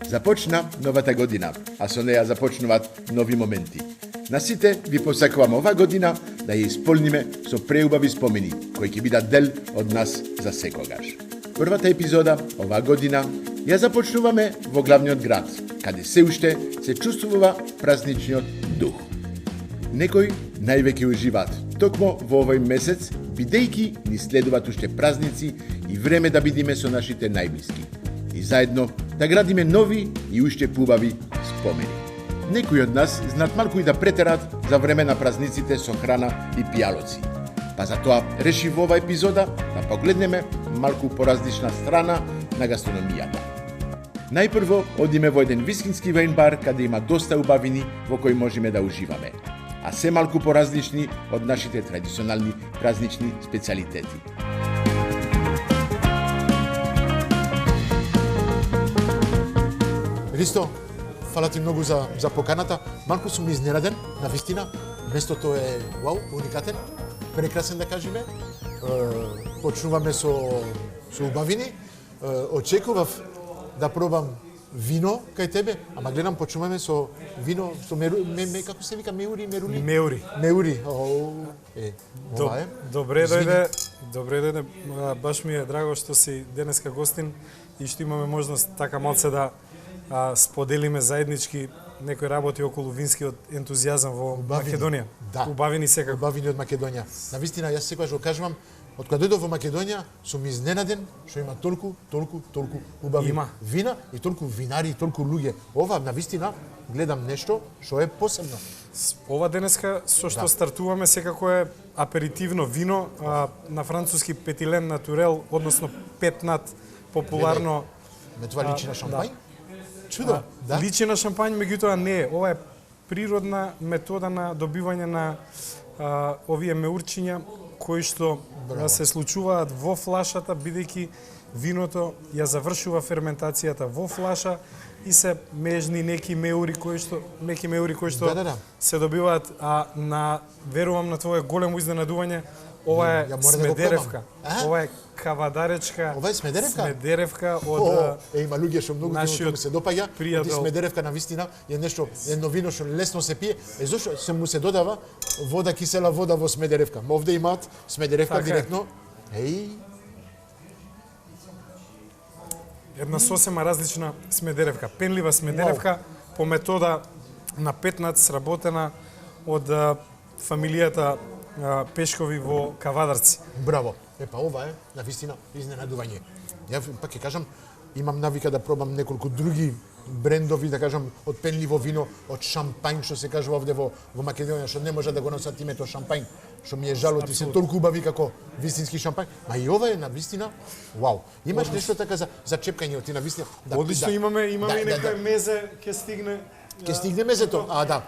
Започна новата година, а со неја започнуваат нови моменти. На сите ви посакувам ова година да ја исполниме со преубави спомени, кои ќе бидат дел од нас за секогаш. Првата епизода оваа година ја започнуваме во главниот град, каде се уште се чувствува празничниот дух. Некои највеќе уживаат токму во овој месец, бидејќи ни следуваат уште празници и време да бидиме со нашите најблиски. И заедно да градиме нови и уште поубави спомени. Некои од нас знаат малку и да претерат за време на празниците со храна и пијалоци. Па затоа решив во оваа епизода да погледнеме малку поразлична страна на гастрономијата. Најпрво одиме во еден вискински вајн бар каде има доста убавини во кои можеме да уживаме, а се малку поразлични од нашите традиционални празнични специјалитети. Ристо, фала ти многу за поканата. Малку сум изненаден, навистина. Местото е вау, уникатен, прекрасен да кажеме. Почнуваме со убавини. Очекував да пробам вино кај тебе, ама гледам почнуваме со вино со како се вика меури. Ова е. Добре дојде. Баш ми е драго што си денеска гостин и што имаме можност така малце да споделиме заеднички некои работи околу винскиот ентузијазам во Македонија. Да. Убавини секако. Убавини од Македонија. Навистина, јас секогаш го кажувам, од кога дојдов во Македонија, сум изненаден што има толку убави вина и толку винари и толку луѓе. Ова навистина гледам нешто што е посебно. Ова денеска со што стартуваме секако е аперитивно вино, на француски петилен натурел, односно петнат, популарно. Ме тоа личи на шампањ? Чудо, да? Личи на шампањ, меѓутоа не е. Ова е природна метода на добивање на овие меурчиња кои што се случуваат во флашата, бидејќи виното ја завршува ферментацијата во флаша и се межни неки меури кои што се добиваат, верувам на твое големо изненадување, ова е смедеревка. Ова е кавадаречка. Ова е смедеревка? Смедеревка од има луѓе што многу ми се допаѓа. Смедеревка навистина е нешто, едно вино што лесно се пие. Зошто се му се додава вода, кисела вода во смедеревка. Овде имаат смедеревка директно. Една сосема различна смедеревка. Пенлива смедеревка по метода на петнат, сработена од фамилијата Пешкови во Кавадарци. Браво. Епа ова е навистина изненадување. Ја пак ќе кажам, имам навика да пробам неколку други брендови, да кажам, од пенливо вино, од шампањ, што се кажува овде во Македонија, што не може да го носат името шампањ, што ми е жало, ти се толку убави како вистински шампањ. Ма и ова е навистина, вау. Имаш нешто така за чепкање, ти навистина? Одлично, имаме некој мезе, ќе стигне. Ќе стигне мезето, да.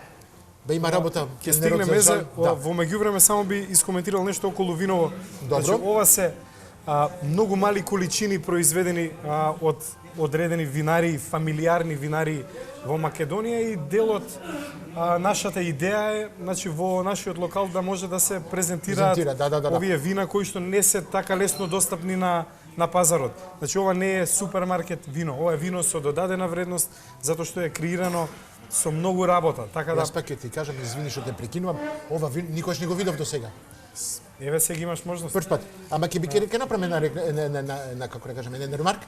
Да има работа. Ќе стигне мезе. Во меѓувреме само би искоментирал нешто околу виново. Значи, ова се многу мали количини произведени од одредени винари, фамилиарни винари во Македонија и дел од нашата идеја е, значи во нашиот локал да може да се презентираат овие вина кои што не се така лесно достапни на пазарот. Значи ова не е супермаркет вино, ова е вино со додадена вредност затоа што е креирано со многу работа, така да. Јас пак ќе ти кажам, извини што те прекинувам, ова вино никош не го видов до сега. Еве сега имаш можност. Прв пат. Ама ќе направиме на како да кажеме, на ремарк.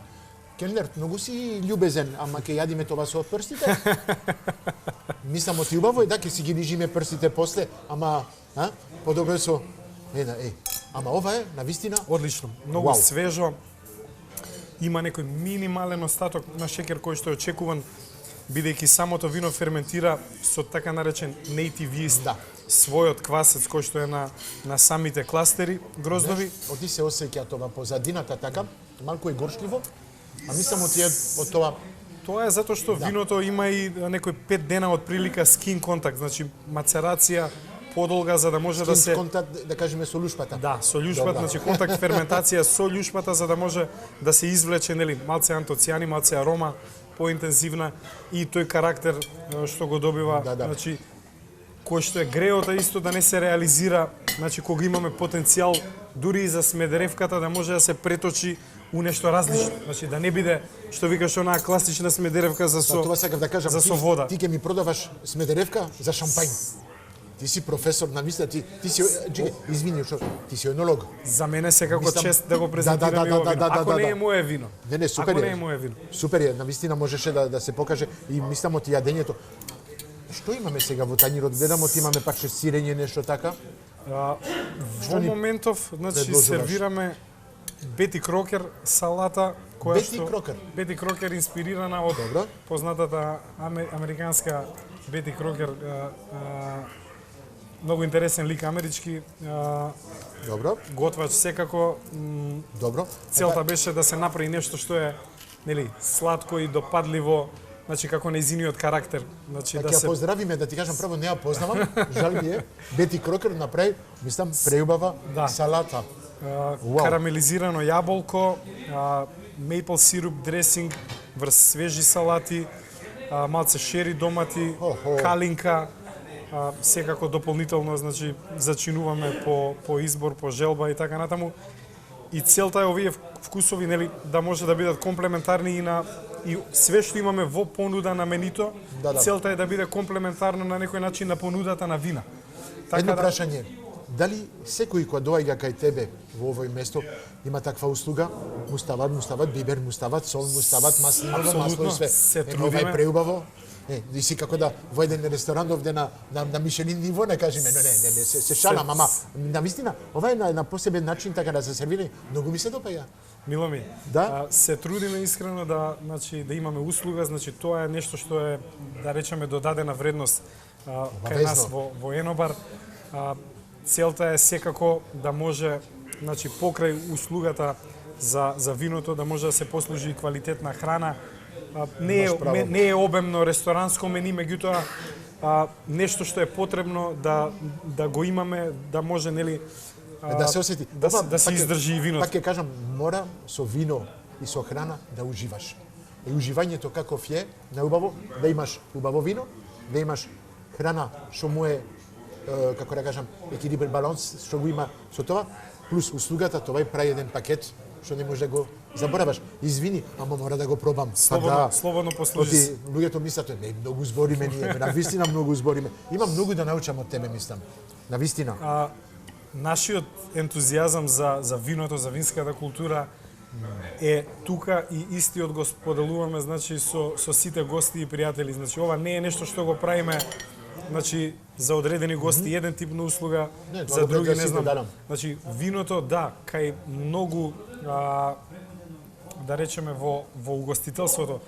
Келнер, многу си љубезен, ама ќе јадиме тоа со прстите? Мислам оти убаво е, да, ќе си ги лижиме прстите после, ама, подобро е со ама ова е навистина одлично, многу свежо. Има некој минимален остаток на шеќер кој што е очекуван, бидејќи самото вино ферментира со така наречен native yeast, својот квасец кој што е на самите кластери гроздови. Оти се осеќа тоа позадината така, малку е горшливо, а мислам од тоа. Тоа е затоа што виното има и некој 5 дена од прилика скин контакт, значи мацерација подолга за да може да се контакт, да кажеме, со љушпата. Да, со љушпата, значи контакт ферментација со љушпата за да може да се извлече, нели, малце антоцијани, малце арома поинтензивна и тој карактер што го добива, значи кој што е греото исто да не се реализира значи кога имаме потенцијал дури и за Смедеревката да може да се преточи у нешто различно. Значи да не биде што викаш онаа класична Смедеревка за Тоа сакав да кажам, за со вода. ти ќе ми продаваш Смедеревка за шампањ. Ти си професор на мисла, ти си извини, што ти си енолог. За мене секако чест да го презентирам ова вино. Ако не е мое вино. Не, супер Ако е. не е мое вино. Супер е, навистина можеше да се покаже и мислам од јадењето. Што имаме сега во тањирот? Гледам од имаме пак сирење нешто така. Во ни моментов, значи предложуваш? сервираме Бети Крокер салата која Бети што Крокер? Бети Крокер инспирирана од Добро. познатата американска Бети Крокер, многу интересен лик амерички, Добро, готвач секако. добро. Целта беше да се направи нешто што е нели сладко и допадливо, значи како нејзиниот карактер, значи Така да ја се поздравиме, да ти кажам право, не ја познавам. Жал ми е. Бети Крокер направи, мислам, преубава Да. салата. карамелизирано јаболко, мейпл сируп дресинг врз свежи салати, малце шери домати, Охо. калинка, секако дополнително, значи зачинуваме по избор, по желба и така натаму. И целта е овие вкусови, нели, да може да бидат комплементарни и све што имаме во понуда на менито, Да. целта е да биде комплементарно на некој начин на понудата на вина. Едно прашање. Дали секој кој доаѓа кај тебе во овој место има таква услуга? Му стават бибер, му стават сол, му стават маслиново масло и Апсолутно, све. се Ова е трудиме. преубаво. И си како да во еден ресторан овде на Мишелин ниво, не кажеме, не, се шалам, ама на вистина, ова е на посебен начин така да се сервира. Многу ми се допаѓа. Мило ми, Да? се трудиме искрено да, значи, да имаме услуга, значи тоа е нешто што е, да речеме, додадена вредност кај нас во Енобар. Целта е секако да може, значи, покрај услугата за виното, да може да се послужи и квалитетна храна. Не е обемно ресторанско мени, меѓутоа нешто што е потребно да го имаме, да може, нели, Да се осети. да се издржи и виното. Пак ќе кажам, мора со вино и со храна да уживаш. И уживањето каков е, наубаво, да имаш убаво вино, да имаш храна што му е, како да кажам, екилибр баланс, што го има со тоа, плюс услугата, това прави еден пакет што не може да го забораваш. Извини, ама мора да го пробам. Слободно послужи се. Луѓето мислат, не, многу збориме ние, на вистина многу збориме. Има многу да научам од тебе, мислам. На вистина. Нашиот ентузијазам за виното, за винската култура е тука и истиот го споделуваме, значи, со сите гости и пријатели. Значи, ова не е нешто што го правиме, значи, за одредени гости еден тип на услуга, Не, за други не знам. дадам. Значи, виното, да, кај многу, да речеме, во угостителството,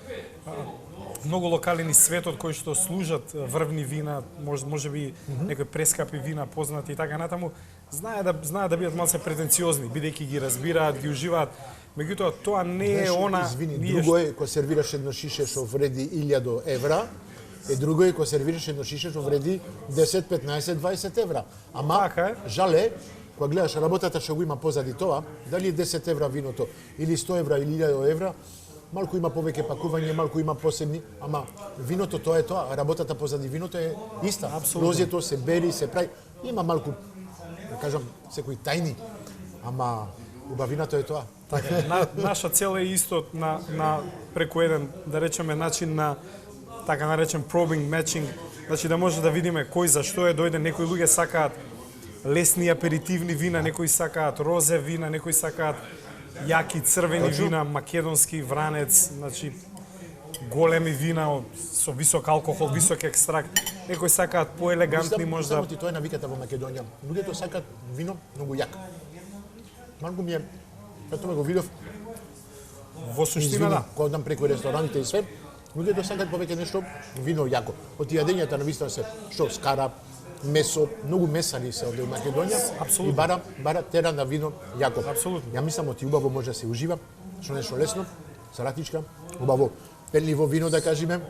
многу локали низ светот кои што служат врвни вина, може би некои прескапи вина познати и така натаму, знаат да бидат малце претенциозни, бидејќи ги разбираат, ги уживаат. Меѓутоа тоа не е она. Извини, друго е кога сервираш едно шише што вреди 1000 евра, и друго е кога сервираш едно шише што вреди 10, 15, 20 евра. Ама Така е. жал е кога гледаш работата што го има позади тоа, дали е 10 евра виното или 100 евра или 1000 евра, малку има повеќе пакување, малку има посебни, ама виното тоа е тоа, работата позади виното е иста. Лозјето се бери, се прави, има малку, да кажам, секои тајни, ама убавината е тоа. Така, наша цел е исто на преку еден, да речеме, начин на така наречен probing, matching, значи да може да видиме кој за што е дојден. Некои луѓе сакаат лесни аперитивни вина, некои сакаат розе вина, некои сакаат јаки црвени вина, македонски, вранец, значи големи вина со висок алкохол, висок екстракт. Некои сакаат поелегантни можда. Само ти тоа е навиката во Македонија. Луѓето сакаат вино многу јако. Малку ми е, като ме го видов, Во суштина, да. кога одам преку ресторантите и све, луѓето сакаат повеќе нешто вино јако. Од јадењата на вистина се што скара, месо, многу месари се овде во Македонија. Апсолутно. И бара тера на вино јако. Апсолутно. Ја мислам оти убаво може да се ужива, што нешто лесно, салатичка, убаво пенливо вино да кажеме.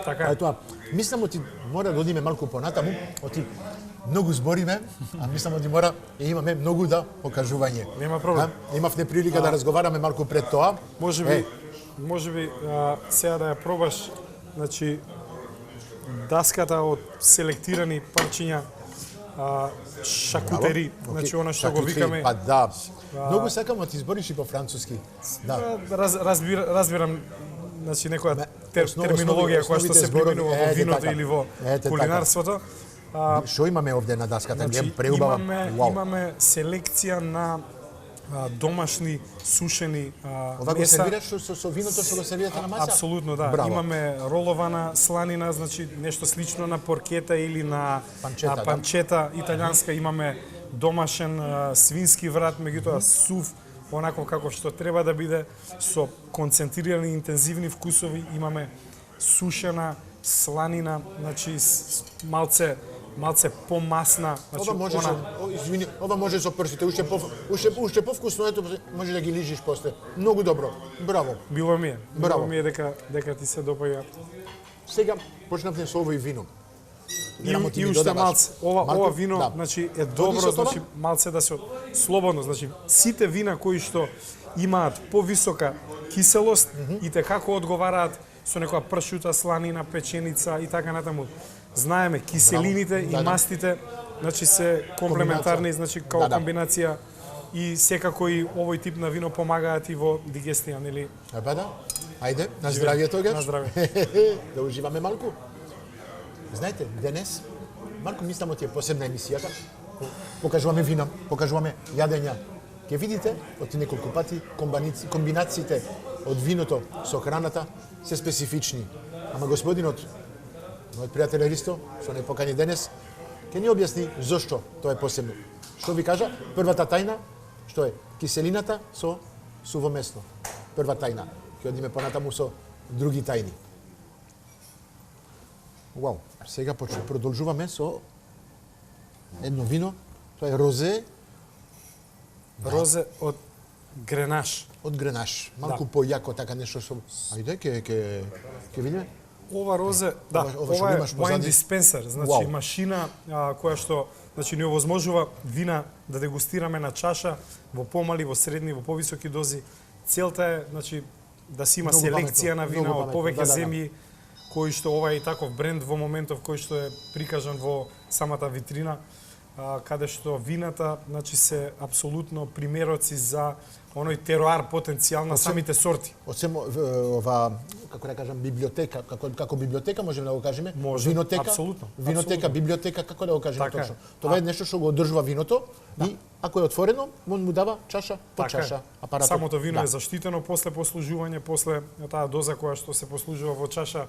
Така Е е. тоа. Мислам оти мора да одиме малку понатаму, оти многу збориме, а мислам оти мора и имаме многу да покажување. Нема проблем. Имавме прилика да разговараме малку пред тоа. Може би сега да ја пробаш, значи даската од селектирани парчиња шакутери, значи она што го викаме. Па да. Многу сакам да ти збориш и по француски. Да. Разбирам значи некоја Основ- терминологија која што основите се зборови, применува во ете виното така. или во Ете кулинарството. Што имаме овде на даската? Значи, Гледам преубава. имаме селекција на домашни сушени Ова го меса. сервираш со виното што го сервирате на маса? Апсолутно, да. Браво. Имаме ролована сланина, значи нешто слично на поркета или на Панчета, панчета италијанска. Имаме домашен свински врат, меѓутоа сув, онако како што треба да биде, со концентрирани интензивни вкусови. Имаме сушена сланина, значи малце помасна, значи Ова може извини, ова може со прсите, уште повкусно, ето може да ги лижиш после. Многу добро. Браво. било ми Браво. е дека ти се допаѓа. Сега почнавме со овој вино. И уште малце. Ова вино, да. значи е Оди добро, со тоа? значи малце да се слободно, значи сите вина кои што имаат повисока киселост и те како одговараат со некоја пршута, сланина, печеница и така натаму. Знаеме киселините и Да, да. мастите, значи се комплементарни, значи као Да, да. комбинација и секако и овој тип на вино помагаат и во дигестија, нели? Ебе да. Ајде, на здравје тогаш. На здравје. Да уживаме малку. Знаете, денес малку мислам од тие посебна емисијата. Покажуваме вина, покажуваме јадења. Ќе видите од неколку пати комбинациите од виното со храната се специфични. Ама господинот, мојот пријател Ристо, што не покани денес, ќе ни објасни зошто тоа е посебно. Што ви кажа? Првата тајна, што е киселината со суво место. Прва тајна. Ќе одиме понатаму со други тајни. Вау, сега продолжуваме со едно вино, тоа е розе Розе од Гренаш. од Гренаш. Малку појако така нешто со. Ајде, ќе видиме. Ова розе, да, Ова што ова е имаш wine позади. dispenser, значи Вау. машина која што значи ни овозможува вина да дегустираме на чаша во помали, во средни, во повисоки дози. Целта е значи да се има Многу селекција паметно, на вина многу од паметно, повеќе да, да, да. земји кои што ова е и таков бренд во моментов кој што е прикажан во самата витрина, каде што вината значи се апсолутно примероци за оној тероар потенцијал на самите сорти. Осем ова, како да кажам, библиотека, како библиотека можеме да го кажеме? Може, Винотека, апсолутно, винотека, апсолутно. библиотека, како да го кажеме Така е. точно? Тоа е нешто што го одржува виното и ако е отворено, он му дава чаша по Така е. чаша, апаратот. Самото вино Да. е заштитено после послужување, после таа доза која што се послужува во чаша.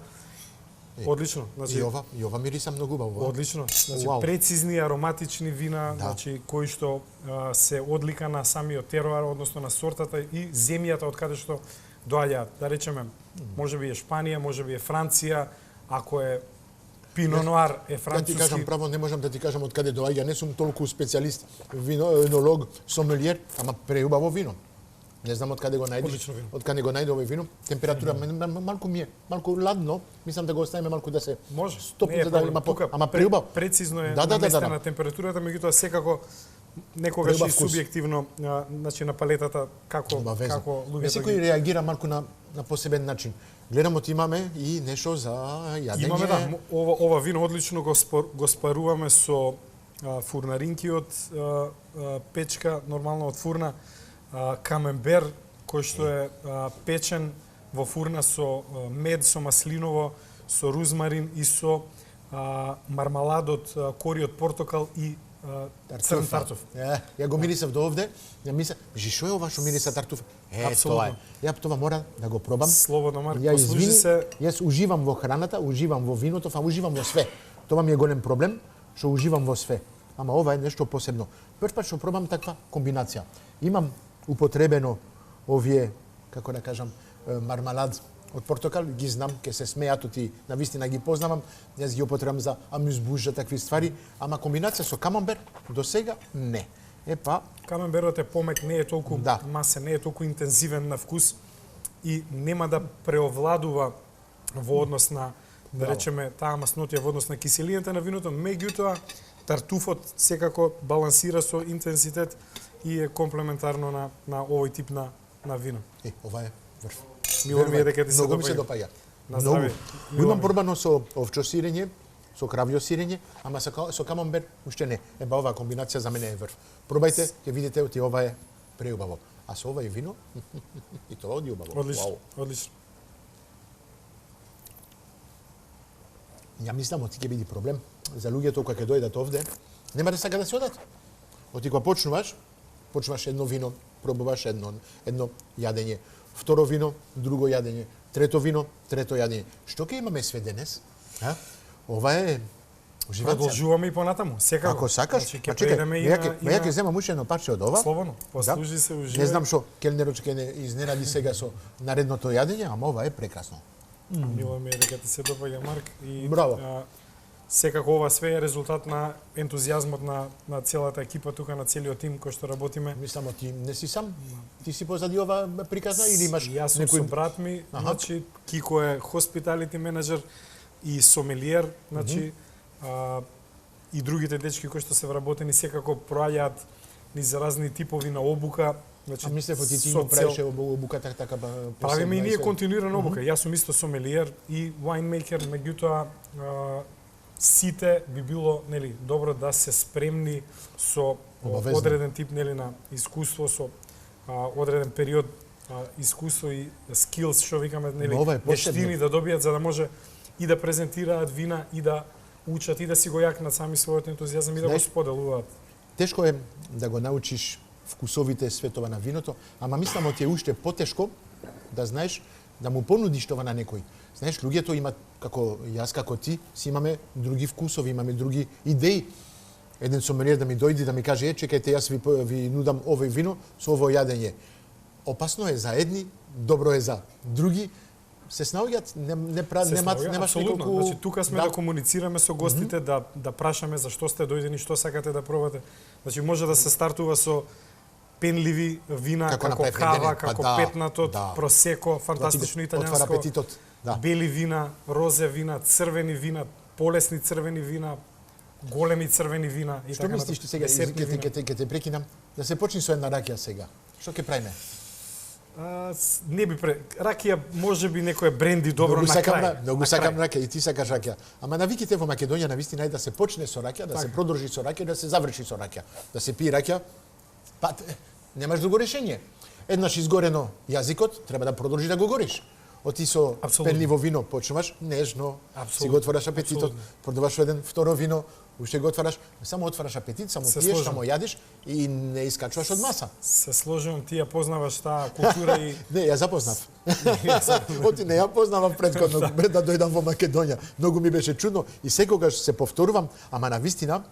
Одлично, значи И ова мириса многу убаво. одлично. Значи Вау. прецизни ароматични вина, Да. значи кои што се одлика на самиот тероар, односно на сортата и земјата од каде што доаѓаат. Да речеме, можеби е Шпанија, можеби е Франција, ако е Пино Нуар е Да ти француски. кажам право, не можам да ти кажам од каде доаѓа, не сум толку специјалист, енолог, сомелиер, ама преубаво вино. Не знам од каде го најдеш. Одлично вино. Од каде го најде овој вино. Температура малку ми е, малку ладно. Мислам да го оставиме малку да се Може. стопи Не е за да проблем. има Тука ама преубав. Прецизно е Да, да, да, наместена да. температурата, меѓутоа секако некогаш Преубав и вкус. субјективно значи на палетата како луѓето секој реагира малку на посебен начин. Гледам од имаме и нешто за јадење. Имаме да, ова вино одлично го спаруваме со фурнаринки од печка, нормално од фурна, камембер кој што е печен во фурна со мед, со маслиново, со рузмарин и со мармалад од кори од портокал и црн тартуф. Ја го мирисав до овде, ја мисля, што е ова што мириса тартуф? Тоа е. Ја тоа мора да го пробам. Слободно, Марко, Ја послужи извини, се. Јас уживам во храната, уживам во виното, уживам во све. Тоа ми е голем проблем, што уживам во све. Ама ова е нешто посебно. Прв пат што пробам таква комбинација. Имам употребено овие, како да кажам, мармалад од портокал, ги знам, ке се смеат оти, навистина ги познавам, јас ги употребам за амюзбуш, такви ствари, ама комбинација со камамбер до сега не. Епа, Камемберот е помек, не е толку Да. масен, не е толку интензивен на вкус и нема да преовладува во однос на, да речеме, таа маснотија во однос на киселината на виното, меѓутоа тартуфот секако балансира со интензитет и е комплементарно на овој тип на вино. ова е врв. Мило ми е дека ти се Многу ми се допаѓа. допаѓа. На здравје. Го имам пробано со овчо сирење, со кравјо сирење, ама со камамбер уште не. Оваа комбинација за мене е врв. Пробајте, ќе видите оти ова е преубаво. А со ова и вино, и тоа оди убаво. Одлично, одлично. Ја мислам, оти ќе биде проблем за луѓето кои ќе дојдат овде, нема да сака да се одат. Оти кога почнуваш едно вино, пробуваш едно јадење, второ вино, друго јадење, трето вино, трето јадење. Што ќе имаме све денес? Ова е уживање. Продолжуваме и понатаму, секако. Ако сакаш, ќе чекај, предеме ја ќе земам уште едно парче од ова. Слободно, послужи се, уживај. Не знам што келнерот ќе не изненади сега со наредното јадење, ама ова е прекрасно. Мило ми е дека ти се допаѓа, Марк. И, Браво. Секако ова све е резултат на ентузијазмот на целата екипа тука, на целиот тим кој што работиме. Мислам, ти не си сам? Ти си позади ова приказна или имаш Јас сум со брат ми, значи Кико е hospitality менеджер и сомелиер, значи и другите дечки кои што се вработени секако проаѓаат низ разни типови на обука. Значи, а мислев ти го правише обуката така правиме и ние континуирана обука. Јас сум исто сомелиер и вајнмейкер, меѓутоа сите би било, нели, добро да се спремни со одреден тип, нели, на искуство, со одреден период искуство и skills, што викаме, нели, вештини да добијат за да може и да презентираат вина и да учат и да си го јакнат сами својот ентузијазам и да го споделуваат. Тешко е да го научиш вкусовите светова на виното, ама мислам ти е уште потешко да знаеш да му понудиш тоа на некој. Знаеш, луѓето имаат, како јас, како ти, си имаме други вкусови, имаме други идеи. Еден сомелиер да ми дојде да ми каже, чекајте, јас ви нудам овој вино со ово јадење. Опасно е за едни, добро е за други. Се снаоѓаат, немаш николку... Значи, тука сме да комуницираме со гостите, да прашаме зашто сте дојдени, што сакате да пробате. Значи, може да се стартува со пенливи вина, како кава, како петнатот, просеко, фантастично италијанско, бели вина, розе вина, црвени вина, полесни црвени вина, големи црвени вина и така. Што мислиш ти сега, ќе те прекинам, да се почни со една ракија сега? Што ќе правиме? Не би ракија, можеби некој бренди добро на крај. Многу сакам ракија и ти сакаш ракија. Ама навиките во Македонија навистина е да се почне со ракија, да се продржи со ракија, да се заврши со ракија. Да се пие ракија, па немаш друго решение. Еднаш изгорено јазикот, треба да продолжи да го гориш. Оти со пенливо вино почнуваш, нежно, си го отвараш апетитот, продаваш еден второ вино, уште го отвараш, само отвараш апетит, само пиеш, само јадиш и не искачуваш од маса. Се сложувам, ти ја познаваш таа култура и... Не, ја запознав. Оти не ја познавам претходно, пред да дојдам во Македонија. Многу ми беше чудно и секогаш се повторувам, ама на вистина,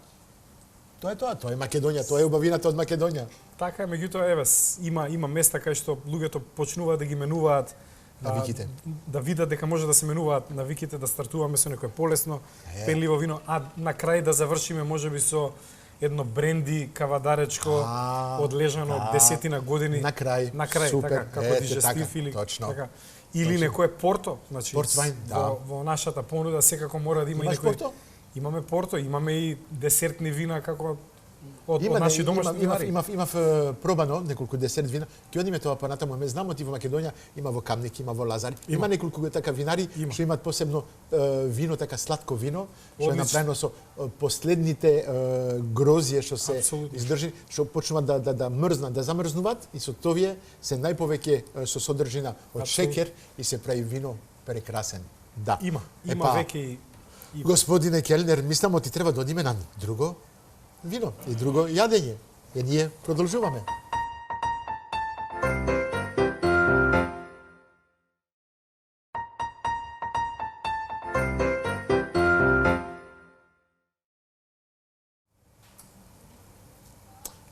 тоа е Македонија, тоа е убавината од Македонија. Така е, меѓутоа, еве, има места кај што луѓето почнуваат да ги менуваат навиките. Да видат дека може да се менуваат навиките, да стартуваме со некое полесно, пенливо вино, а на крај да завршиме можеби со едно бренди кавадаречко одлежано од десетина години. На крај, супер, така, како дижестив или така. Или некое порто, значи во нашата понуда секако мора да има и некој. Имаме порто, имаме и десертни вина како од наши домашни винари. Имав пробано неколку десерт вина. Ќе одиме тоа понатаму. Ме знам оти во Македонија има во Камник, има во Лазар. Има неколку така винари што имаат посебно вино, така сладко вино, што е направено со последните грозје што се издржи, што почнуваат да мрзнат, да замрзнуваат и со товие се најповеќе со содржина од шеќер и се прави вино прекрасен. Да. Има веќе и Господине келнер, мислам оти треба да одиме на друго вино и друго јадење. И ние продолжуваме.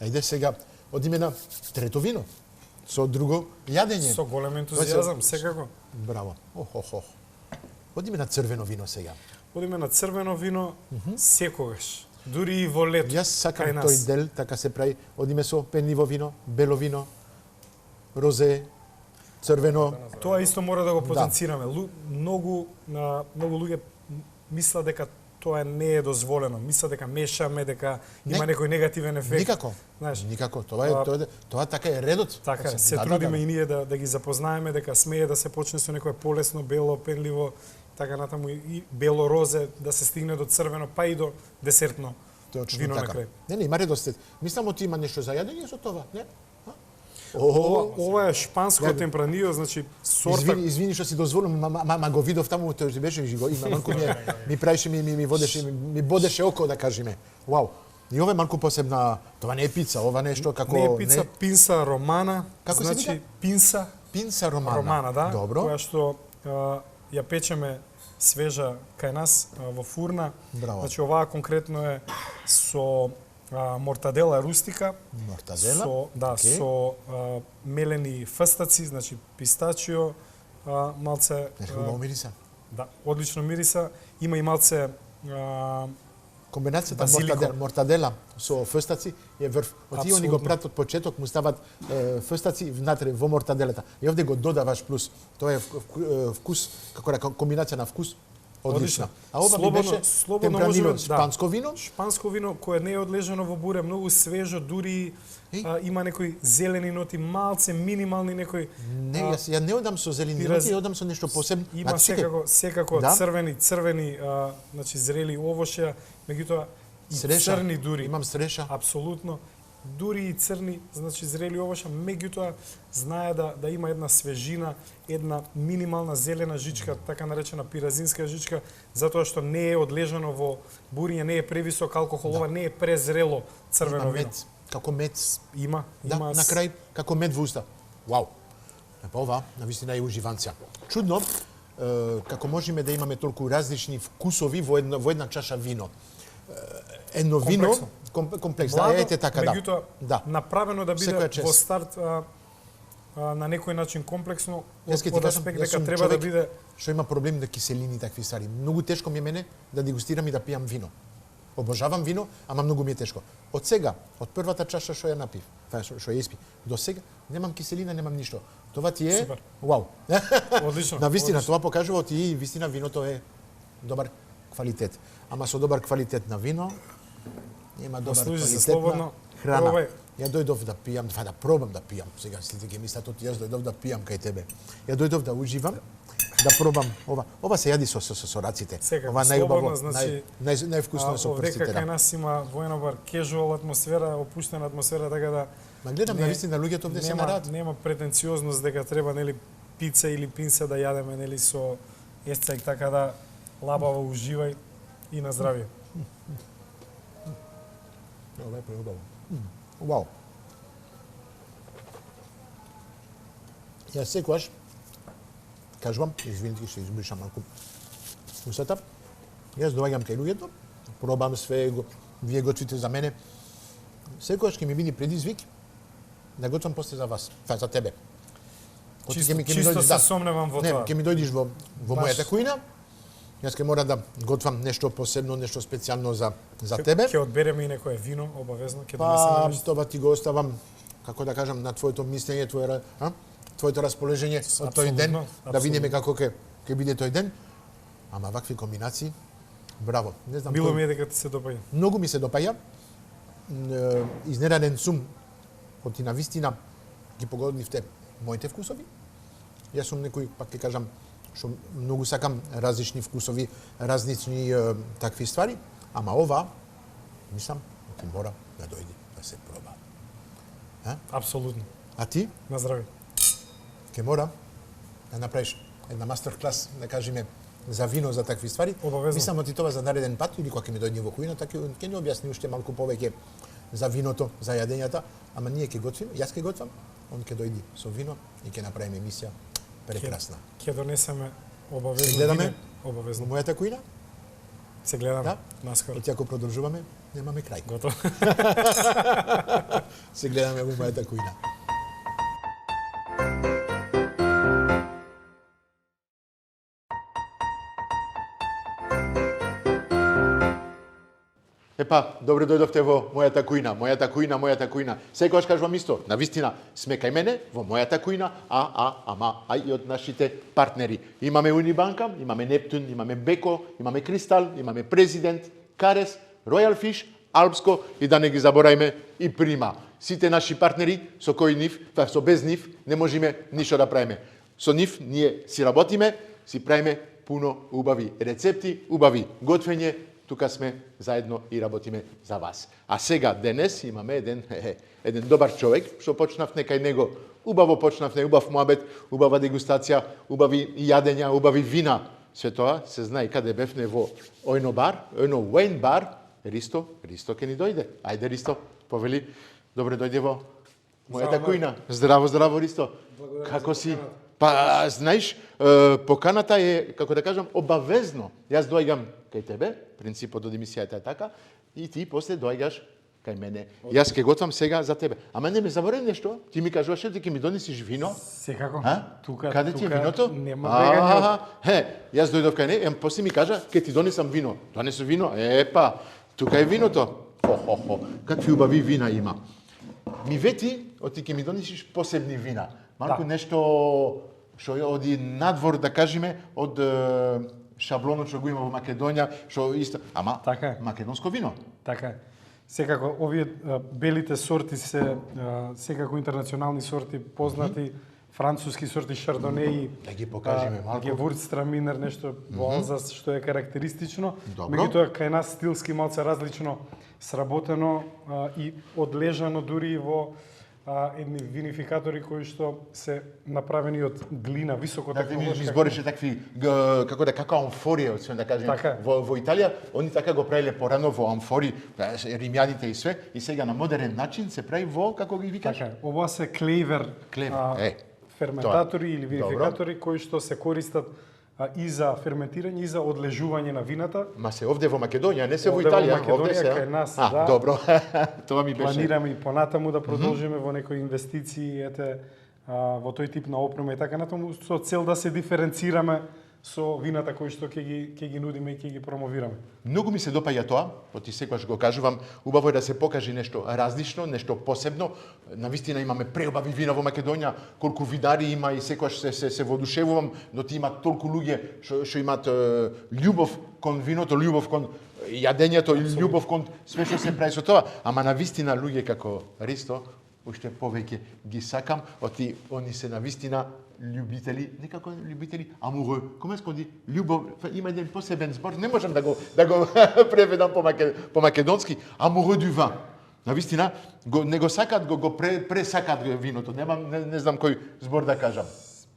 Ајде сега одиме на трето вино со друго јадење. Со голем ентузијазам, секако. Браво. Одиме на црвено вино сега. Одиме на црвено вино секогаш. Дури и во лето. Јас сакам тој дел, така се прави. Одиме со пенливо вино, бело вино, розе, црвено. Тоа исто мора да го потенцираме. Многу луѓе мислат дека тоа не е дозволено. Мислат дека мешаме, дека има некој негативен ефект. Никако. Знаеш, никако. Тоа така е редот. Така е. Се трудиме и ние да ги запознаеме дека смее да се почне со некое полесно, бело, пенливо така натаму и бело розе, да се стигне до црвено, па и до десертно Точно вино така. на крај. Не, има редостет. Мислам ти има нешто за јадење со това, не? Ова е шпанско темпранио, значи сорта. Извини што си дозволам, ма го видов таму, тој си беше има малку ми правеше ми водеше ми бодеше око да кажеме. Вау. И ова е малку посебна, това не е пица, ова нешто како не е пица, пинса романа, Како се вика? пинса Пинса романа. романа, да, Добро. која што ја печеме свежа кај нас во фурна. Браво. Значи оваа конкретно е со мортадела рустика, Мортадела? со со мелени фстаци, значи пистачио, малце Нешто хубаво мириса. да, одлично мириса, има и малце Комбинацијата базилико. мортадела со фстаци е врв. Оти они го прават од почеток, му стават фстаци внатре во мортаделата. И овде го додаваш плюс. Тоа е вкус, како да комбинација на вкус. Одлична. А ова би беше темпранило, шпанско вино? Шпанско вино кое не е одлежано во буре, многу свежо, дури има некои зелени ноти, малце минимални некои. Не, ја не одам со зелени ноти, ја одам со нешто посебно. Има секако да? црвени, значи зрели овошја, меѓутоа и Среша. црни дури. Имам среша. Апсолутно. Дури и црни, значи зрели овоша, меѓутоа знае да има една свежина, една минимална зелена жичка, така наречена пиразинска жичка, затоа што не е одлежано во буриње, не е превисок алкохол, ова не е презрело црвено вино. Мед, како мед. Има. На крај, како мед во уста. Вау. Па ова, навистина е уживанција. Чудно, како можеме да имаме толку различни вкусови во една чаша вино. Едно вино, комплекс, да, ете така, да. Меѓутоа, направено да биде Секоја во старт на некој начин комплексно, Јас ќе ти од кажам, аспект јас дека сум треба да човек биде што има проблем да киселини и такви ствари. Многу тешко ми е мене да дегустирам и да пијам вино. Обожавам вино, ама многу ми е тешко. Од сега, од првата чаша што ја напив, што ја испи, до сега немам киселина, немам ништо. Това ти е Супер. вау. одлично. На вистина одлично. тоа покажува ти вистина виното е добар квалитет. Ама со добар квалитет на вино нема добар Служи се квалитет на слободно. храна. Пробај. Ја дојдов да пијам, да пробам да пијам. Сега сите ќе мислат од јас дојдов да пијам кај тебе. Ја дојдов да уживам, да пробам ова. Ова се јади со раците. Секако, Ова најубаво, слободно, значи, највкусно со прстите. Овдека кај нас има воено бар кежуал атмосфера, опуштена атмосфера, така да Ма гледам на вистина луѓето овде се на рад. Нема претенциозност дека треба нели пица или пинса да јадеме нели со есцег, така да лабаво уживај и на здравје. Ова е преубаво. Вау. Јас секогаш кажувам, извините што избришам малку усата. Јас доаѓам кај луѓето, пробам све, вие готвите за мене. Секогаш ќе ми биде предизвик да готвам после за вас, за тебе. Чисто се сомневам во не, тоа. ќе ми дојдеш во Баш. мојата кујна. Јас ќе мора да готвам нешто посебно, нешто специјално за тебе. Ќе одбереме и некое вино, обавезно, ќе Па, донесеме нешто. тоа ти го оставам, како да кажам, на твоето мислење, твоето расположење од тој ден, да видиме како ќе биде тој ден. Ама вакви комбинации, браво. Не знам, Било ми е дека ти се допаѓа. многу ми се допаѓа. Изненаден сум, оти на вистина ги погодивте моите вкусови. Јас сум некој, пак ќе кажам, што многу сакам различни вкусови, различни такви ствари, ама ова, мислам, ти мора да дојде да се проба. Апсолутно. А ти, На здравје. ќе мора да направиш една мастер клас, да кажеме, за вино, за такви ствари. Обавезно. Мислам ти тоа за нареден пат, или кога ќе ми дојде во кујна, така ќе ни објасни уште малку повеќе за виното, за јадењата, ама ние ќе готвиме, јас ќе готвам, он ќе дојде со вино и ќе направиме емисија прекрасна. Ќе донесеме обавезно. Се гледаме вино, обавезно. во мојата кујна, Се гледаме да? наскоро. Оти ако продолжуваме, немаме крај. Готово. Се гледаме во мојата кујна. Епа, добре дојдовте во мојата кујна, мојата кујна, мојата кујна. Секогаш кажувам исто, на вистина сме кај мене во мојата кујна, а и од нашите партнери. Имаме Унибанка, имаме Нептун, имаме Беко, имаме Кристал, имаме Президент, Карес, Ројал Фиш, Алпско и да не ги заборајме и Прима. Сите наши партнери со кои нив, со без нив не можеме ништо да правиме. Со нив ние си работиме, си правиме puno убави рецепти, убави готвење, тука сме заедно и работиме за вас. А сега, денес, имаме еден добар човек, што почнав некај него, убаво почнав, убав муабет, убава дегустација, убави јадења, убави вина. Све тоа се знае каде бевне во ојно бар, ојно Уейн бар. Ристо ке ни дојде. Ајде, Ристо, повели, добре дојде во мојата кујна. Здраво, здраво, Ристо. Како си? Па, знаеш, поканата е, како да кажам, обавезно. Јас доаѓам кај тебе, принципот од емисијата е така, и ти после доаѓаш кај мене. Јас ке готвам сега за тебе. Ама не ме заборави нешто? Ти ми кажуваш, ти ке ми донесиш вино? Секако. Каде ти е виното? Нема бегање. Јас дојдов кај не, после ми кажа, ке ти донесам вино. Донесу вино? Епа, тука е виното. Какви убави вина има. Ми вети, ти ке ми донесиш посебни вина. Малку нешто што оди надвор, да кажеме, од шаблонот што го има во Македонија, што исто, ама така е. Македонско вино. Така е. Секако, овие белите сорти се секако интернационални сорти, познати француски сорти, шардонеи, Да ги покажеме малку. Гевурцтраминер, нешто во Алзас што е карактеристично. Добро. Меѓутоа, кај нас стилски малце различно сработено и одлежано дури и во едни винификатори кои што се направени од глина, високо Да, ти ми технолошка. избореше такви, како амфорија, све да кажем, Така. во Италија, они така го правиле порано во амфори, римјаните и све, и сега на модерен начин се прави во, како ги викаш? Така, ова се клевер, ферментатори или винификатори кои што се користат и за ферментирање и за одлежување на вината. Ма се овде во Македонија, не се во Овде во Италија, Македонија, овде се. кај нас, да. Добро. Тоа ми беше. Планираме и понатаму да продолжиме во некои инвестиции, во тој тип на опрема и така натаму, со цел да се диференцираме со вината кои што ќе ги нудиме и ќе ги промовираме. Многу ми се допаѓа тоа, оти секогаш го кажувам, убаво е да се покаже нешто различно, нешто посебно. Навистина имаме преубави вина во Македонија, колку видари има и секогаш се воодушевувам, но ти има толку луѓе што имаат љубов кон виното, љубов кон јадењето и љубов кон све што се прави со тоа. Ама навистина луѓе како Ристо, уште повеќе ги сакам, они се навистина љубители, некако љубители, амурeux. Comment est-ce qu'on dit? Љубов, има еден посебен збор, не можам да го преведам по македонски, amoureux du vin. Навистина, не го сакат, го пресакат виното. Не знам кој збор да кажам.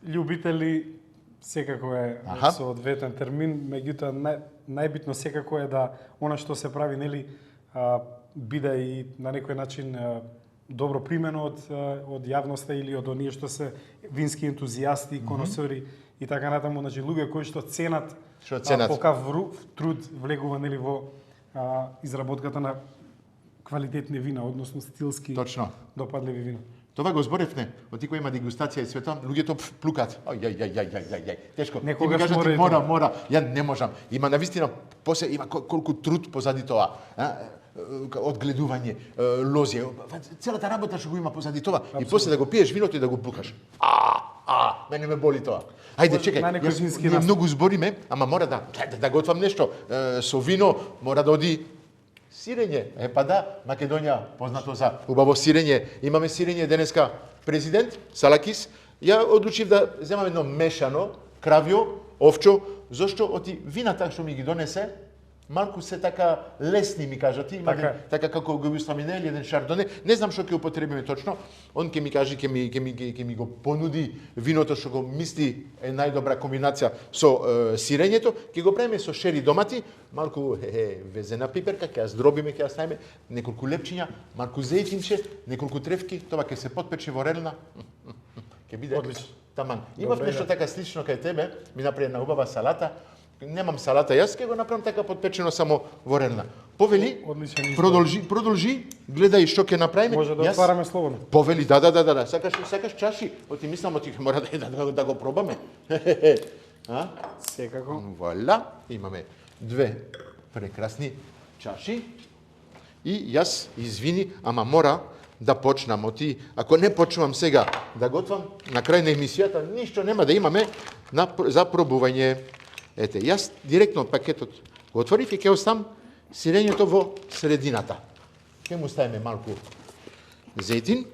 Љубители секако е соодветен термин, меѓутоа најбитно секако е да она што се прави, нели, биде и на некој начин добро примено од јавноста или од оние што се вински ентузијасти, коносери и така натаму, значи луѓе кои што ценат покав труд влегува, нели, во изработката на квалитетни вина, односно стилски допадливи вина. Това го зборевме, од кој има дегустација и све тоа, луѓето плукат. Ај, тешко. Некогаш ти ми кажат, мора, ја не можам. Има навистина, после има колку труд позади тоа. Одгледување, лозија, целата работа што го има позади тоа. И после да го пиеш виното и да го плукаш. Мене ме боли тоа. Ајде, чекај, ние многу збориме, ама мора да готвам нешто. Со вино мора да оди сирење. Па да, Македонија познато за убаво сирење. Имаме сирење денеска президент Салакис. Ја одлучив да земам едно мешано кравјо, овчо, зашто оти вината што ми ги донесе малку се така лесни, ми кажа ти, има така како Гевурцтраминер или еден шардоне, не знам што ќе употребиме точно. Он ќе ми каже, ќе ми го понуди виното што го мисли е најдобра комбинација со сирењето, ќе го правиме со шери домати, малку везена пиперка, ќе ја здробиме, ќе ја ставиме, неколку лепчиња, малку зејтинче, неколку тревки, тоа ќе се потпече во релна. Ќе биде таман. Имав нешто така слично кај тебе, ми направи една убава салата. Немам салата, јас ќе го направам така потпечено само во релна. Повели, продолжи, гледај што ќе направиме. Може да отвараме слободно. Повели, да. Сакаш чаши? Оти мислам, мора да го пробаме. Секако. Вуаля, имаме две прекрасни чаши. И јас, извини, ама мора да почнам. Ако не почнувам сега да готвам, на крај на емисијата ништо нема да имаме за пробување. Ете, јас директно од пакетот го отворив и ќе оставам сирењето во средината. Ќе му ставиме малку зејтин.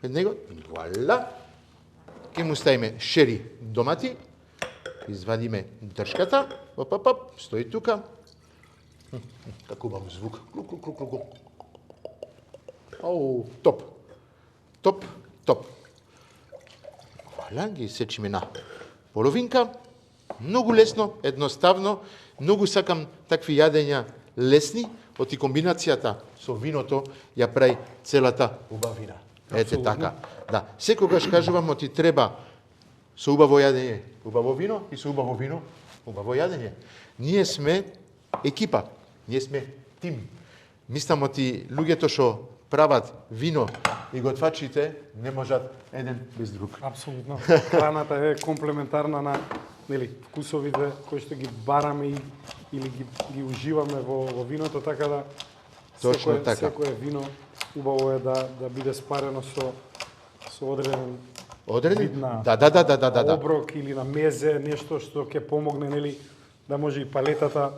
Пред него, вуаля. Ќе му ставиме шери домати. извадиме дршката, оп, стои тука. Како убав звук. Клук. Ау, топ. Валя, ги сечиме на половинка. Многу лесно, едноставно. Многу сакам такви јадења лесни, оти комбинацијата со виното ја прави целата убавина. Ете така. Да, секогаш кажувам, оти треба со убаво јадење, убаво вино и со убаво вино, убаво јадење. Ние сме екипа, ние сме тим. Мислам, оти луѓето што прават вино и готвачите не можат еден без друг. Апсолутно. Храната е комплементарна на вкусовите кои што ги бараме или ги уживаме во виното, така да Точно така. секое вино убаво е да биде спарено со одреден вид на оброк или на мезе, нешто што ќе помогне да може и палетата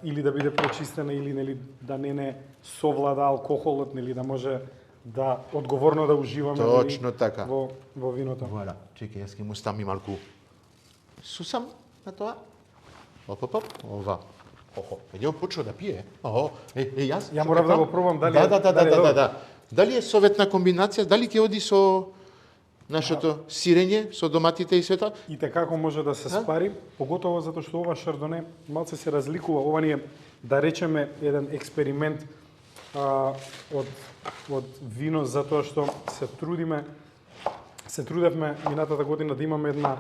или да биде прочистена или да не совлада алкохолот, да може да одговорно да уживаме Точно така. во виното. Вала, чекај, јас ќе му ставам и малку сусам на тоа. Оп, ова. Ја почнува да пие. Јас. Ја морам да го пробам дали Да. Дали е советна комбинација, дали ќе оди со нашето сирење, со доматите и свето? И како може да се спари, поготово затоа што ова шардоне малце се разликува. Ова ни е, да речеме, еден експеримент од вино, затоа што се трудевме минатата година да имаме една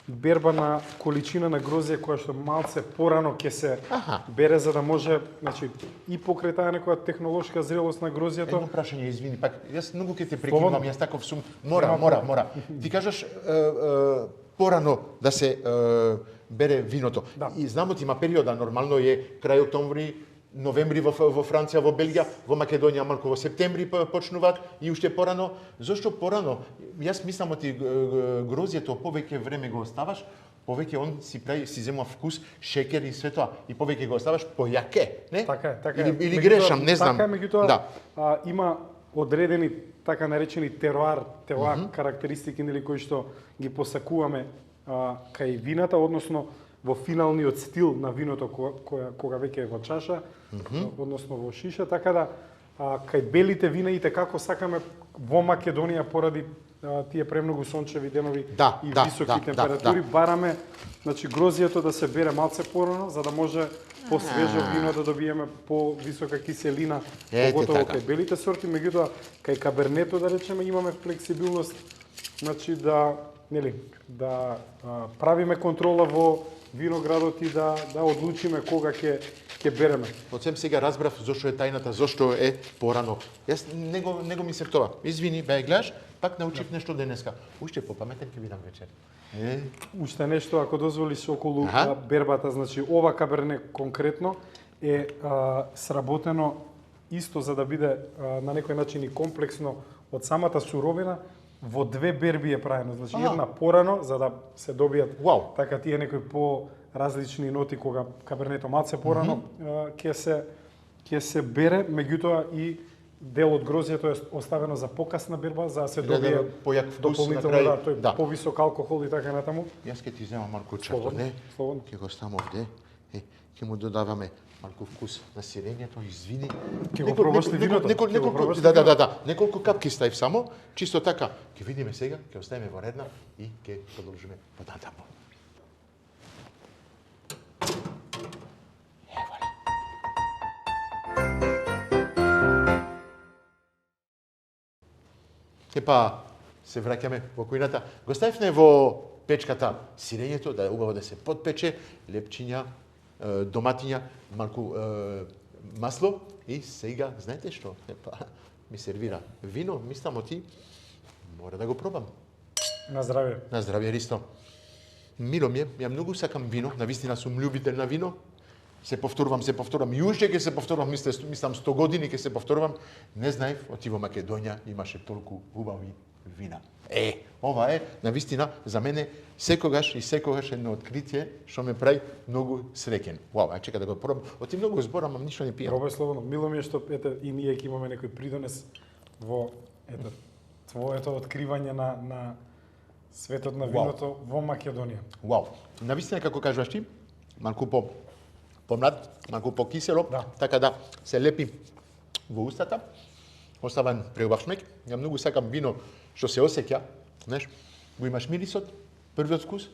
берба на количина на грозје која што малце порано ќе се бере, за да може, значи, и покрај таа некоја технолошка зрелост на грозјето. Едно прашање, извини, пак јас многу ќе те прекинувам, јас таков сум. Мора. Ти кажаш порано да се бере виното. Да. И знамо ти има периода, нормално е крај октомври, новември во Франција, во Белгија, во Македонија малку во септември почнуваат и уште порано. Зошто порано? Јас мислам оти грозјето повеќе време го оставаш, повеќе он си зема вкус, шекер и све тоа, и повеќе го оставаш појаке, не? Така е. Или грешам, не знам. Така е, меѓутоа има одредени така наречени теруар карактеристики кои што ги посакуваме кај вината, односно во финалниот стил на виното кога веќе е во чаша, односно во шиша, така да кај белите вина и како сакаме во Македонија поради тие премногу сончеви денови и високи температури, бараме, значи, грозјето да се бере малце порано, за да може посвежо вино да добиеме по-висока киселина, поготово кај белите сорти, меѓутоа кај кабернето, да речеме, имаме флексибилност, значи да правиме контрола во виноградот и да одлучиме кога ќе береме. Одсем сега разбрав зошто е тајната, зошто е порано. Јас него ми се тоа. Извини, бе гледаш, пак научив нешто денеска. Уште попаметен ќе бидам вечер. Уште нешто, ако дозволиш, околу бербата, значи ова каберне конкретно е сработено исто за да биде на некој начин и комплексно од самата суровина. Во две берби е правено, значи една порано за да се добијат така тие некои по-различни ноти кога кабернето малце порано ќе се бере, меѓутоа и дел од грозјето е оставено за покасна берба за да се добие појак вкус на крај, тој повисок алкохол и така натаму. Јас ќе ти земам малку чардоне, ќе го ставам овде, ќе му додаваме малку вкус на сирењето, извини. Ќе го пробаш ли виното? Неколку капки ставив само, чисто така. Ќе видиме сега, ќе оставиме во редна и ќе продолжиме потаму. Епа, се враќаме во кујната. Го ставивме во печката сирењето, да е убаво да се подпече, лепчиња, доматиња, малку масло и сега, знаете што? Епа, ми сервира вино, мислам оти, мора да го пробам. На здравје. На здравје, Ристо. Мило ми е, ја многу сакам вино, навистина сум љубител на вино. Се повторувам, и уште ќе се повторувам, мислам 100 години ќе се повторувам. Не знаев, оти во Македонија имаше толку убави вина. Ова е, навистина, за мене секогаш едно откритие што ме прави многу среќен. Чека да го пробам. Оти многу зборам, ам ништо не пијам. Пробај слободно. Мило ми е што и ние ќе имаме некој придонес во твоето откривање на Светот на виното во Македонија. Вау. Навистина, како кажуваш ти, малку помлад, малку покисело, така да се лепи во устата, оставан преубав шмек. Ја многу сакам вино што се осеќа, знаеш, го имаш мирисот, првиот вкус,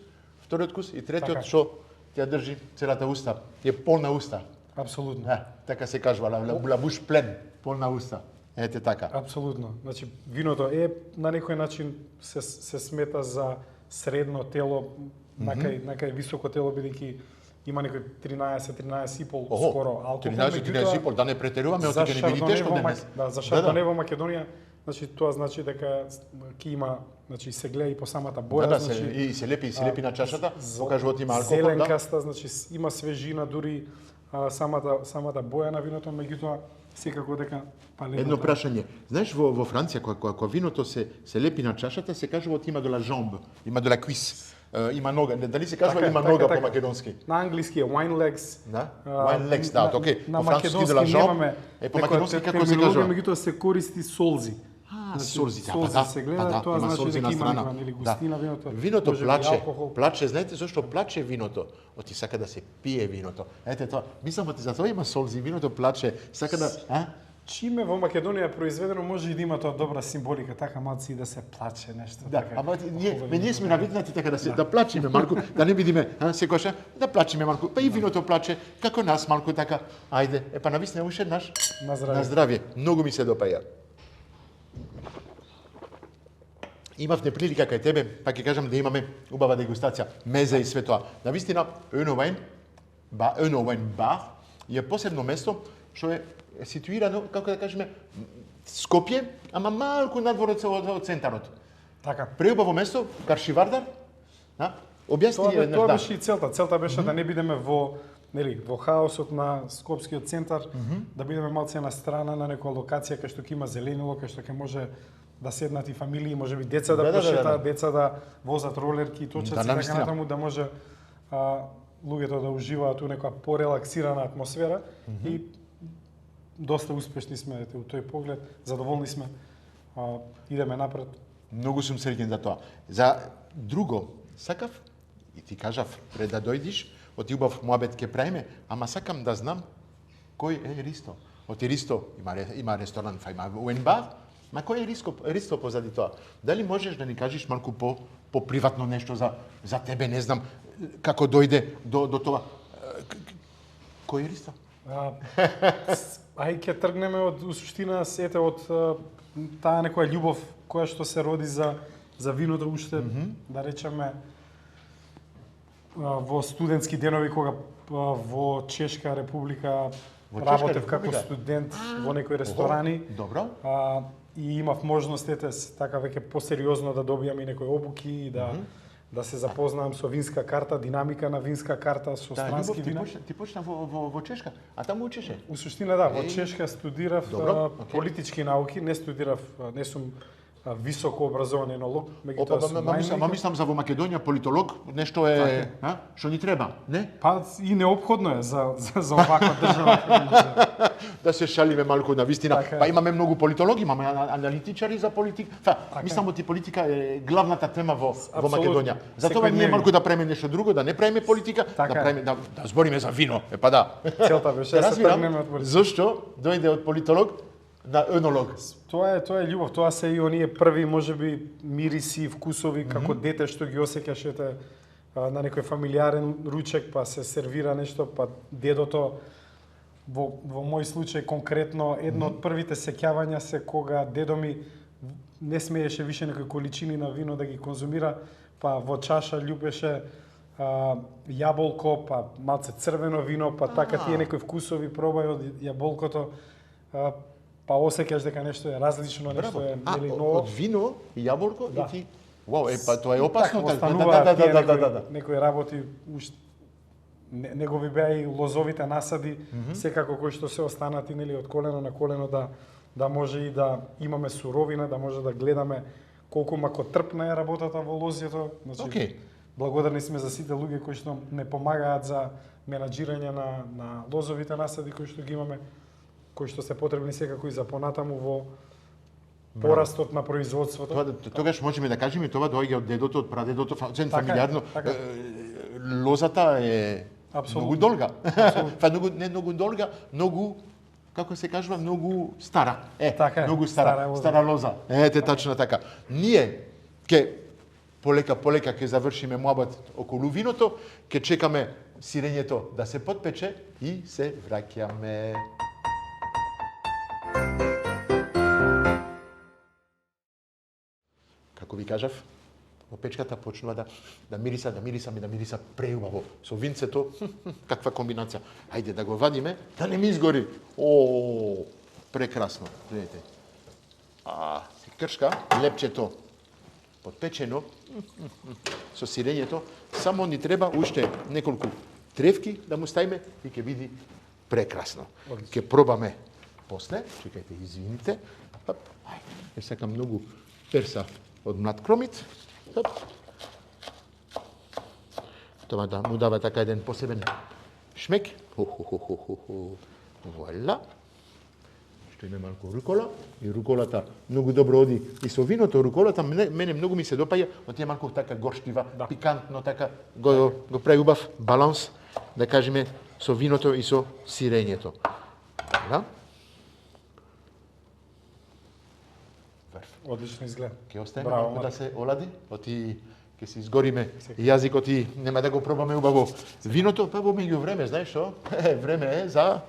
вториот вкус и третиот што ќе држи целата уста, е полна уста. Апсолутно. Така се кажува, la bouche pleine, полна уста. Ете така. Апсолутно. Значи, виното е на некој начин се смета за средно тело, накај високо тело, бидејќи има некој 13,5 скоро алкохол. 13,5, да не претеруваме, оти ќе не биде тешко денес. Да, за Шардоне во Македонија, значи тоа значи дека ќе има, значи се гледа и по самата боја, значи и се лепи на чашата, покажуват има алкохол, зеленкаста, значи има свежина, дури самата боја на виното, меѓутоа секако дека паленото. Едно прашање. Знаеш, во Франција, кога виното се лепи на чашата, се кажува има de la jambe, има de la cuisse, има нога. Дали се кажува има нога по македонски? На англиски е wine legs. Да? Wine legs, да, окей. На македонски немаме. По македонски како се кажува? Меѓутоа се користи солзи. Солзи, солзи се гледа, тоа значи дека има некоја нели густина виното. Виното плаче, знаете зашто плаче виното? Оти сака да се пие виното. Ете тоа, мислам оти затоа има солзи, виното плаче, сака да, Чиме во Македонија произведено може и да има тоа добра символика, така малци и да се плаче нешто така. Ама ние сме навикнати така да плачиме малку, да не бидиме секојаш да плачиме малку. Па и виното плаче како нас малку така. Ајде, па нависне уште еднаш. На здравје. Многу ми се допаја. Имавме прилика кај тебе, па ќе кажам да имаме убава дегустација, мезе и све тоа. Навистина, Önowijn бар е посебно место што е ситуирано, како да кажеме, Скопје, ама малку надвор од центарот. Така. Преубаво место, Каршивардар. Објасни еднаш. Тоа беше и целта. Целта беше да не бидеме во хаосот на Скопскиот центар, да бидеме малце на страна на некоја локација кај што ќе има зеленило, кај што ќе може да седнат и фамилии, можеби деца да прошетаат, деца да возат ролерки, точаци, така натаму да може луѓето да уживаат у некоја порелаксирана атмосфера и доста успешни сме у тој поглед, задоволни сме, идеме напред. Многу сум среќен за тоа. За друго, сакав, и ти кажав пред да дојдиш, оти убав муабет ке правиме, ама сакам да знам кој е Ристо. Оти Ристо има ресторан, има Уенбар, ма кој е Ристо позади тоа? Дали можеш да ни кажеш малку по приватно нешто за тебе, не знам, како дојде до тоа? Кој е Ристо? Ај ќе тргнеме од суштина сете од таа некоја љубов која што се роди за виното уште, да речеме, во студентски денови кога во Чешка република работев како студент во некои ресторани. Добро. И имав можност така веќе посериозно да добијам и некои обуки и да се запознавам со винска карта, динамика на винска карта со странски вина. Ти почна во Чешка, а таму учеше? У суштина да, во Чешка студирав политички науки, не студирав, не сум високо образован енолог, меѓутоа мислам за во Македонија политолог, нешто е, што ни треба, не? Па и неопходно е за оваква држава. Да се шалиме малку на вистина. Па имаме многу политологи, имаме аналитичари за политика. Мислам оти политика е главната тема во Македонија. Затоа ние малку да правиме нешто друго, да не правиме политика, да збориме за вино. Па да. Целта беше да се тргнеме од политика. Зошто дојде од политолог на енолог? Тоа е љубов, тоа се и оние први можеби мириси, вкусови како дете што ги осеќаше на некој фамилиарен ручек, па се сервира нешто, па дедото во мој случај конкретно едно од првите сеќавања се кога дедо ми не смееше више некои количини на вино да ги конзумира, па во чаша љубеше јаболко, па малце црвено вино, па така тие некои вкусови пробај од јаболкото, па осеќаш дека нешто е различно, нешто е ново. Од вино и јаболко и ти вау, па тоа е опасно. Да. Некои работи негови беа и лозовите насади, секако кои што се останати нели од колено на колено да може и да имаме суровина, да може да гледаме колку макотрпна е работата во лозјето. Значи, благодарни сме за сите луѓе кои што не помагаат за менаџирање на лозовите насади кои што ги имаме, кои што се потребни секако и за понатаму порастот на производството. Тогаш можеме да кажеме тоа доаѓа од дедото, од прадедото, Така е, фамилиарно. така. Лозата е Апсолутно. многу долга. Не многу долга, многу како се кажува, многу стара. Така е, многу стара лоза. стара лоза. Тачно така. Ние ке полека ќе завршиме муабат околу виното, ке чекаме сирењето да се потпече и се враќаме. Како ви кажав, во печката почнува да мириса преубаво. Со винцето, каква комбинација. Ајде да го вадиме, да не ми изгори. Прекрасно. Гледайте. Се кршка, лепчето потпечено со сирењето. Само ни треба уште неколку тревки да му ставиме и ќе биде прекрасно. Ќе пробаме после. Чекајте, извините. Ајде, сакам многу перса од млад кромит. Тоа да му дава така еден посебен шмек. Вуаля. Што има малку рукола. И руколата многу добро оди и со виното. Руколата мене многу ми се допаѓа, од тие малку така горштива, пикантно, така го прави убав баланс, да кажеме, со виното и со сирењето. Да? Одлично изгледа. Ќе остане Браво, малку да се олади, оти ќе се изгориме јазикот и нема да го пробаме убаво. Виното, па во меѓувреме, знаеш што? Време е за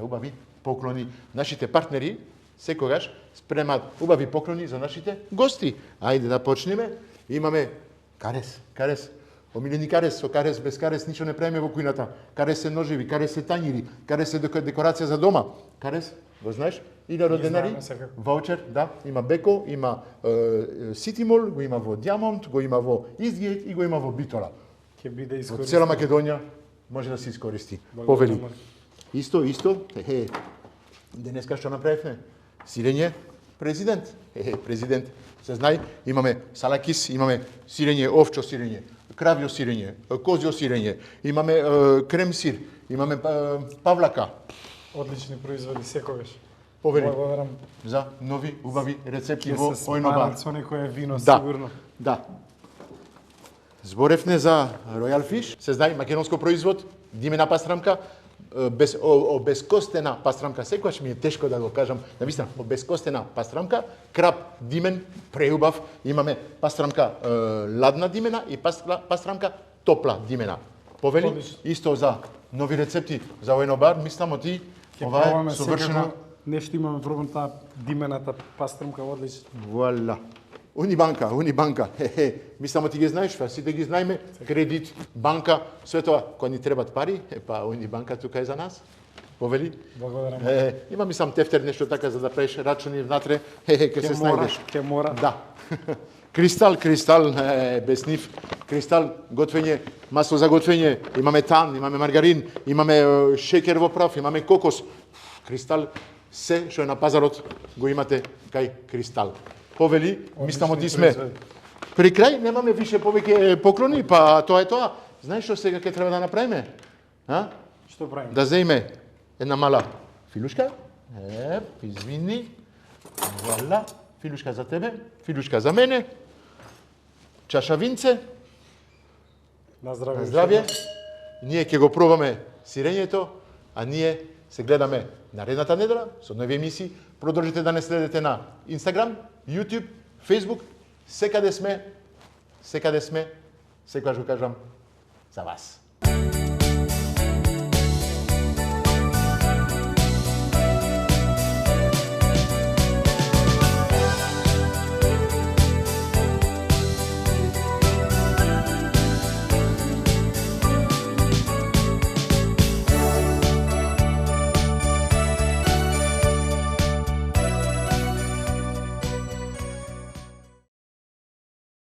убави поклони. Нашите партнери секогаш спремат убави поклони за нашите гости. Ајде да почнеме. Имаме карес. Омилени карес, со карес, без карес ништо не правиме во кујната. Карес се ножеви, карес се тањири, карес се декорација за дома. Карес, го знаеш? Илјаро денари, ваучер, да, има беко, има ситимол, го има во диамонт, го има во изгиет и го има во битола. Ќе биде Во искористено. цела Македонија може да се искористи. Повели. Исто, денеска што направивме? Сирење президент. Президент. Се знае, имаме салакис, имаме сирење, овчо сирење, кравјо сирење, козјо сирење, имаме крем сир, имаме павлака. Одлични производи секогаш. Повели. Благодарам. За нови убави рецепти Ќе во се Ојно бар. спарат со некое вино, Да. сигурно. Да. Зборевне за Royal Fish, се знае македонско производ, димена пастрамка, обезкостена пастрамка, секогаш ми е тешко да го кажам, навистина, обезкостена пастрамка, краб димен, преубав, имаме пастрамка ладна димена и пастрамка топла димена. Повели, Одлично. исто за нови рецепти за Ојно бар, мислам ти, Ќе ова е пробаме совршена. секако нешто имаме пробам таа димената пастрамка одлично. Вуаля. Унибанка. Мислам ти ги знаеш, сите ги знаеме. Кредит, банка, све тоа, кога ни требат пари, Унибанка тука е за нас. Повели. Благодарам. Има мислам тефтер нешто така за да правиш рачуни внатре, ке се снајдеш. Ќе мора. Да. Кристал, без нив. Кристал, готвење, масло за готвење, имаме тан, имаме маргарин, имаме шекер во прав, имаме кокос. Кристал, се што е на пазарот го имате кај Кристал. Повели, мислам ти сме. При крај немаме више повеќе поклони, па тоа е тоа. Знаеш што сега ќе треба да направиме? Што правиме? Да земеме една мала филушка. Извини. Вуаля. Филушка за тебе, филушка за мене. Чаша винце. На здравје. На здравје. Ние ќе го пробаме сирењето, а ние се гледаме наредната недела со нови емисии. Продолжите да не следите на Instagram, YouTube, Facebook. Секаде сме, секогаш го кажам за вас.